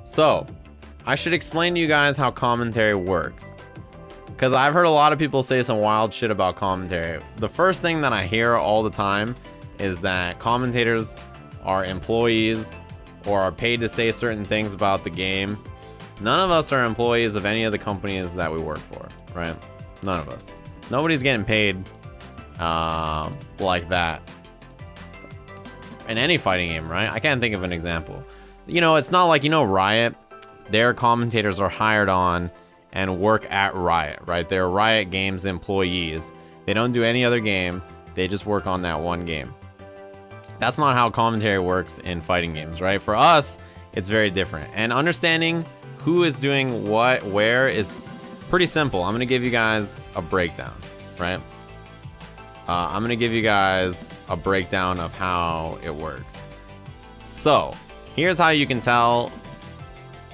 So, I should explain to you guys how commentary works. Because I've heard a lot of people say some wild shit about commentary. The first thing that I hear all the time is that commentators are employees or are paid to say certain things about the game. None of us are employees of any of the companies that we work for, right? None of us. Nobody's getting paid like that in any fighting game, right? I can't think of an example. You know, it's not like, you know, Riot, their commentators are hired on and work at Riot, right? They're Riot Games employees. They don't do any other game. They just work on that one game. That's not how commentary works in fighting games, right? For us, it's very different. And understanding who is doing what, where is pretty simple. I'm gonna give you guys a breakdown, right? I'm gonna give you guys a breakdown of how it works. So, here's how you can tell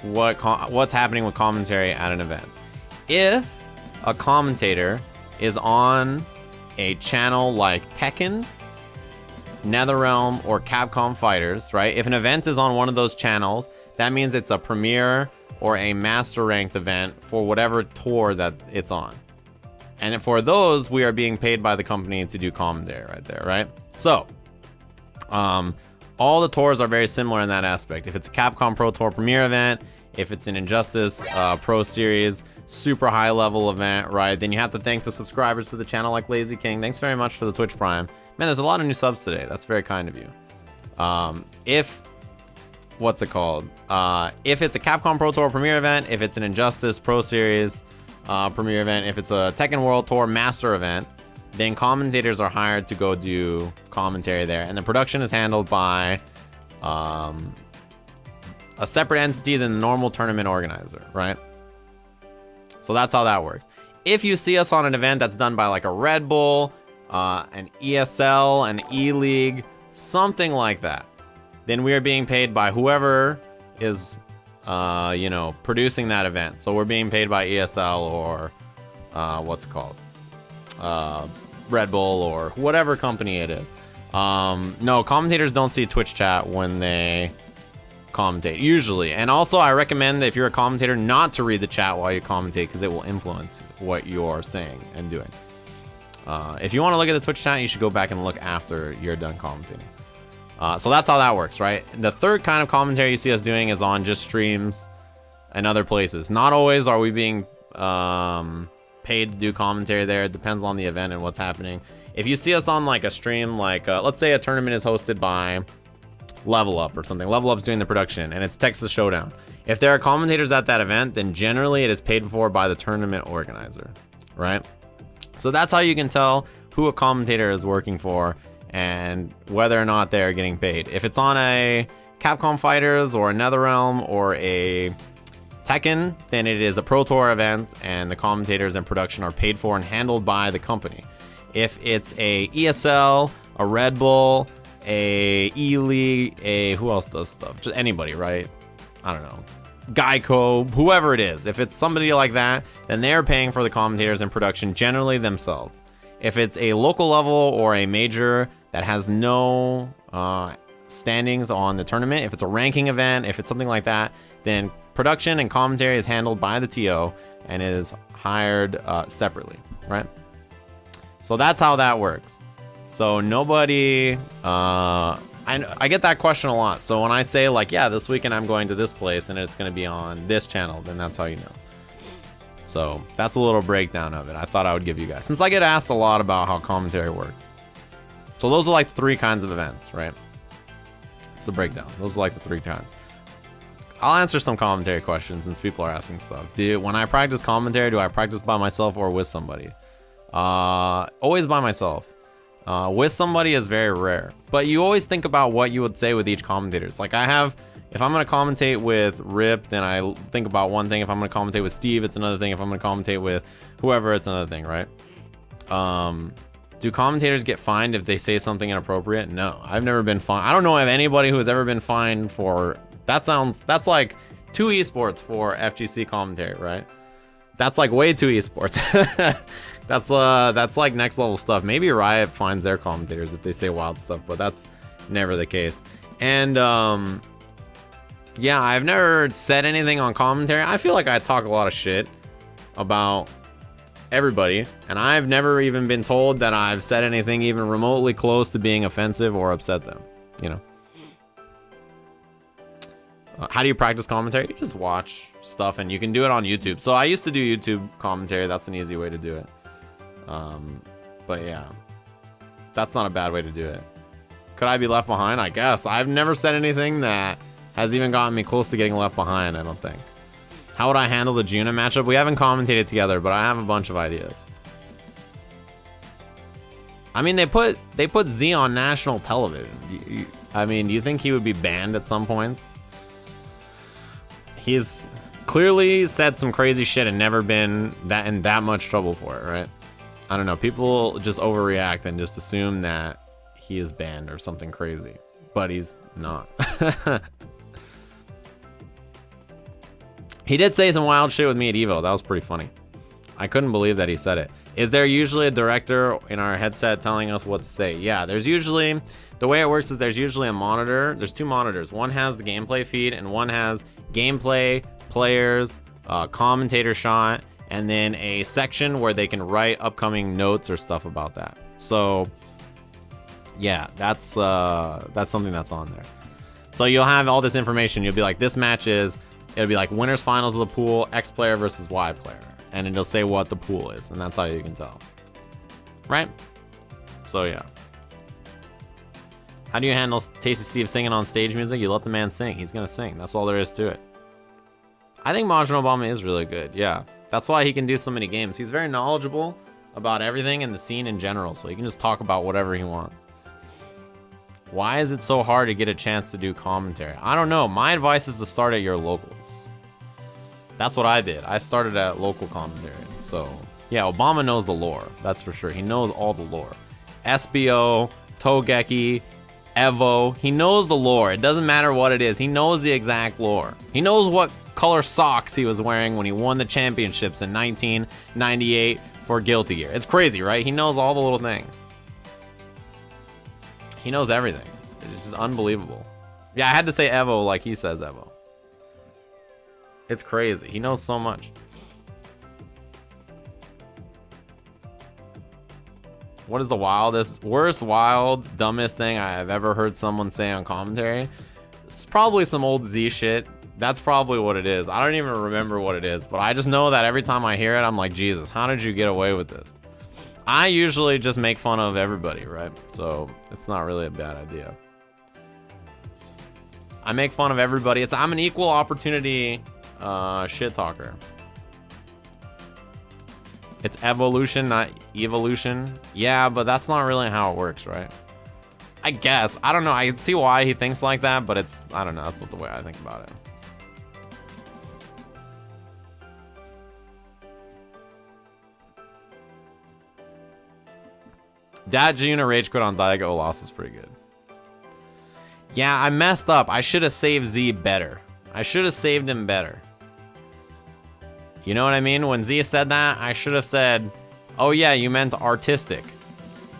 what's happening with commentary at an event. If a commentator is on a channel like Tekken, NetherRealm, or Capcom Fighters, right? If an event is on one of those channels, that means it's a premier or a master ranked event for whatever tour that it's on. And for those, we are being paid by the company to do commentary right there, right? So, all the tours are very similar in that aspect. If it's a Capcom Pro Tour Premier event, if it's an Injustice Pro Series, super high level event, right? Then you have to thank the subscribers to the channel like Lazy King. Thanks very much for the Twitch Prime. Man, there's a lot of new subs today. That's very kind of you. What's it called? If it's a Capcom Pro Tour Premier event, if it's an Injustice Pro Series Premier event, if it's a Tekken World Tour Master event, then commentators are hired to go do commentary there. And the production is handled by a separate entity than the normal tournament organizer, right? So that's how that works. If you see us on an event that's done by like a Red Bull, an ESL, an E-League, something like that, then we are being paid by whoever is, you know, producing that event. So we're being paid by ESL or what's it called? Red Bull or whatever company it is. No, commentators don't see Twitch chat when they commentate, usually. And also, I recommend that if you're a commentator not to read the chat while you commentate because it will influence what you're saying and doing. If you want to look at the Twitch chat, you should go back and look after you're done commentating. So that's how that works, right? The third kind of commentary you see us doing is on just streams and other places. Not always are we being paid to do commentary there. It depends on the event and what's happening. If you see us on like a stream, like let's say a tournament is hosted by Level Up or something. Level Up's doing the production and it's Texas Showdown. If there are commentators at that event, then generally it is paid for by the tournament organizer, right? So that's how you can tell who a commentator is working for and whether or not they're getting paid. If it's on a Capcom Fighters or a NetherRealm or a Tekken, then it is a Pro Tour event and the commentators and production are paid for and handled by the company. If it's a ESL, a Red Bull, a E-League, a who else does stuff? Just anybody, right? I don't know. Geico, whoever it is. If it's somebody like that, then they're paying for the commentators and production generally themselves. If it's a local level or a major that has no standings on the tournament, if it's a ranking event, if it's something like that, then production and commentary is handled by the TO and is hired separately, right? So that's how that works. So nobody, I get that question a lot. So when I say like, yeah, this weekend I'm going to this place and it's going to be on this channel, then that's how you know. So that's a little breakdown of it. I thought I would give you guys, since I get asked a lot about how commentary works. So those are like 3 kinds of events, right? It's the breakdown. Those are like the 3 kinds. I'll answer some commentary questions since people are asking stuff. When I practice commentary, do I practice by myself or with somebody? Always by myself. With somebody is very rare. But you always think about what you would say with each commentator. Like if I'm going to commentate with Rip, then I think about one thing. If I'm going to commentate with Steve, it's another thing. If I'm going to commentate with whoever, it's another thing, right? Do commentators get fined if they say something inappropriate? No, I've never been fined. I don't know of anybody who has ever been fined for... That's like 2 esports for FGC commentary, right? That's like way too esports. That's like next level stuff. Maybe Riot fines their commentators if they say wild stuff, but that's never the case. And Yeah, I've never said anything on commentary. I feel like I talk a lot of shit about everybody, and I've never even been told that I've said anything even remotely close to being offensive or upset them, you know. How do you practice commentary? You just watch stuff, and you can do it on YouTube. So I used to do YouTube commentary. That's an easy way to do it. But yeah, that's not a bad way to do it. Could I be left behind? I guess. I've never said anything that has even gotten me close to getting left behind, I don't think. How would I handle the Juna matchup? We haven't commentated together, but I have a bunch of ideas. I mean, they put Z on national television. I mean, do you think he would be banned at some points? He's clearly said some crazy shit and never been in that much trouble for it, right? I don't know. People just overreact and just assume that he is banned or something crazy, but he's not. He did say some wild shit with me at Evo. That was pretty funny. I couldn't believe that he said it. Is there usually a director in our headset telling us what to say? Yeah, there's usually, the way it works is there's usually a monitor. There's two monitors. One has the gameplay feed and one has gameplay, players, commentator shot, and then a section where they can write upcoming notes or stuff about that. So yeah, that's something that's on there. So you'll have all this information. You'll be like, this match is, it'll be like winners finals of the pool, X player versus Y player. And it'll say what the pool is, and that's how you can tell. Right? So yeah. How do you handle Tasty Steve singing on stage music? You let the man sing. He's gonna sing. That's all there is to it. I think Majin Obama is really good, yeah. That's why he can do so many games. He's very knowledgeable about everything in the scene in general, so he can just talk about whatever he wants. Why is it so hard to get a chance to do commentary? I don't know. My advice is to start at your locals. That's what I did. I started at local commentary. So yeah, Obama knows the lore. That's for sure. He knows all the lore. SBO, Togeki, Evo. He knows the lore. It doesn't matter what it is. He knows the exact lore. He knows what color socks he was wearing when he won the championships in 1998 for Guilty Gear. It's crazy, right? He knows all the little things. He knows everything. It's just unbelievable. Yeah, I had to say Evo like he says Evo. It's crazy. He knows so much. What is the wildest, worst, wild, dumbest thing I have ever heard someone say on commentary? It's probably some old Z shit. That's probably what it is. I don't even remember what it is, but I just know that every time I hear it, I'm like, Jesus, how did you get away with this? I usually just make fun of everybody, right? So it's not really a bad idea. I make fun of everybody. I'm an equal opportunity shit talker. It's evolution, not evolution. Yeah, but that's not really how it works, right? I guess. I don't know. I can see why he thinks like that, but I don't know. That's not the way I think about it. Dad Juna rage quit on Daigo loss is pretty good. Yeah, I messed up. I should have saved Z better. I should have saved him better. You know what I mean? When Z said that, I should have said, oh yeah, you meant artistic.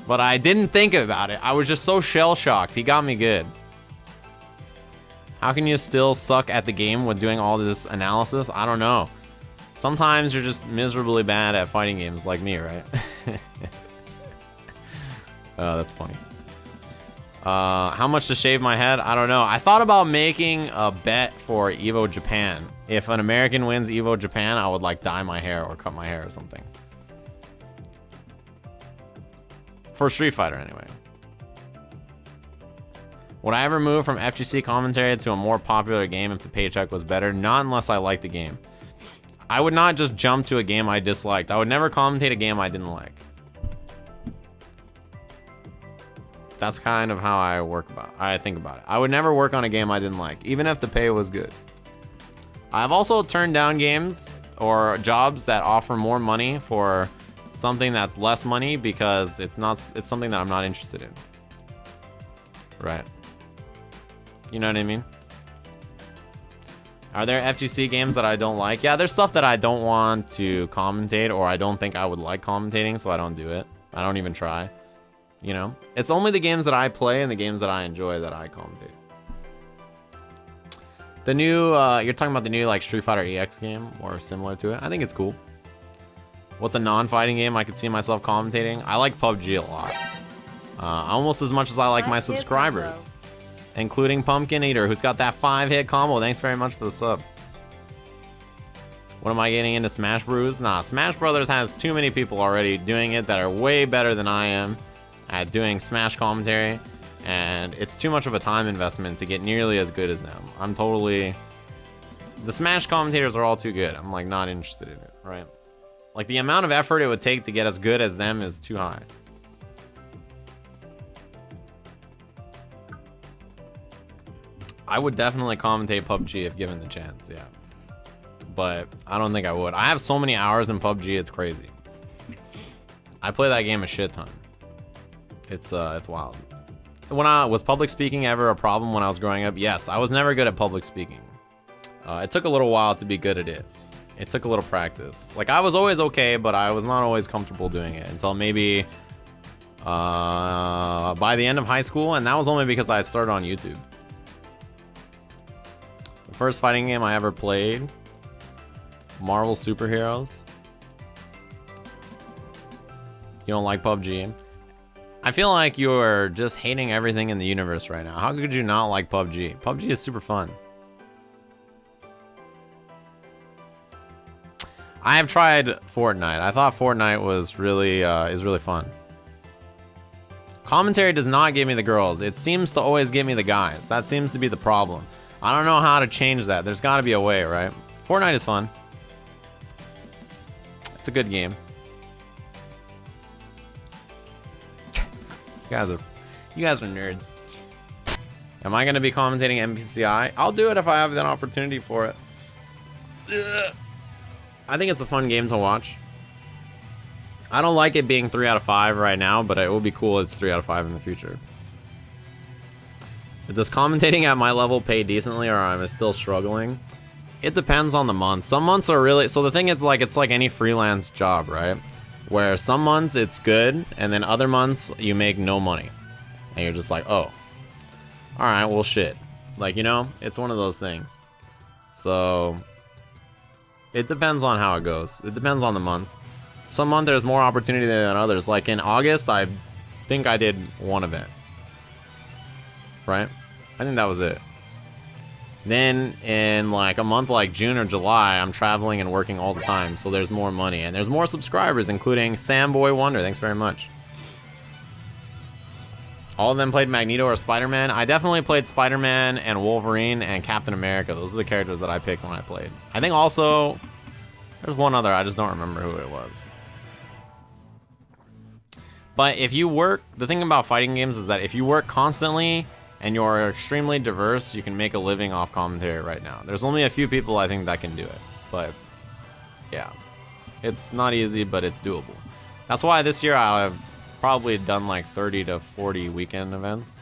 But I didn't think about it. I was just so shell-shocked. He got me good. How can you still suck at the game with doing all this analysis? I don't know. Sometimes you're just miserably bad at fighting games like me, right? Oh, that's funny. How much to shave my head? I don't know. I thought about making a bet for Evo Japan. If an American wins Evo Japan, I would like dye my hair or cut my hair or something. For Street Fighter, anyway. Would I ever move from FGC commentary to a more popular game if the paycheck was better? Not unless I like the game. I would not just jump to a game I disliked. I would never commentate a game I didn't like. That's kind of how I think about it. I would never work on a game I didn't like, even if the pay was good. I've also turned down games or jobs that offer more money for something that's less money because it's something that I'm not interested in. Right. You know what I mean? Are there FGC games that I don't like? Yeah, there's stuff that I don't want to commentate or I don't think I would like commentating, so I don't do it. I don't even try. You know, it's only the games that I play and the games that I enjoy that I commentate. The new, you're talking about the new like Street Fighter EX game or similar to it. I think it's cool. What's a non-fighting game I could see myself commentating? I like Pubg a lot. Almost as much as I like my subscribers. Including Pumpkin Eater, who's got that 5-hit combo. Thanks very much for the sub. What am I getting into, Smash Bros? Nah, Smash Brothers has too many people already doing it that are way better than I am at doing Smash commentary. And it's too much of a time investment to get nearly as good as them. I'm totally... The Smash commentators are all too good. I'm like not interested in it, right? Like the amount of effort it would take to get as good as them is too high. I would definitely commentate PUBG if given the chance, yeah. But I don't think I would. I have so many hours in PUBG, it's crazy. I play that game a shit ton. It's wild. Was public speaking ever a problem when I was growing up? Yes, I was never good at public speaking. It took a little while to be good at it. It took a little practice. Like I was always okay, but I was not always comfortable doing it until maybe by the end of high school, and that was only because I started on YouTube. The first fighting game I ever played, Marvel Superheroes. You don't like PUBG? I feel like you're just hating everything in the universe right now. How could you not like PUBG? PUBG is super fun. I have tried Fortnite. I thought Fortnite was really is really fun. Commentary does not give me the girls. It seems to always give me the guys. That seems to be the problem. I don't know how to change that. There's got to be a way, right? Fortnite is fun. It's a good game. You guys are nerds. Am I gonna be commentating MPCI? I'll do it if I have the opportunity for it. Ugh. I think it's a fun game to watch. I don't like it being 3 out of 5 right now, but it will be cool. It's 3 out of 5 in the future. Does commentating at my level pay decently, or am I still struggling? It depends on the month. Some months are really... So the thing is, like, it's like any freelance job, right? Where some months it's good, and then other months you make no money. And you're just like, oh. Alright, well, shit. Like, you know? It's one of those things. So... It depends on how it goes. It depends on the month. Some month there's more opportunity than others. Like in August, I think I did 1 event. Right? I think that was it. Then in like a month like June or July, I'm traveling and working all the time, so there's more money. And there's more subscribers, including Samboy Wonder. Thanks very much. All of them played Magneto or Spider-Man. I definitely played Spider-Man and Wolverine and Captain America. Those are the characters that I picked when I played. I think also, there's one other, I just don't remember who it was. But if you work, the thing about fighting games is that if you work constantly and you're extremely diverse, you can make a living off commentary right now. There's only a few people I think that can do it. But yeah, it's not easy, but it's doable. That's why this year I've probably done like 30 to 40 weekend events.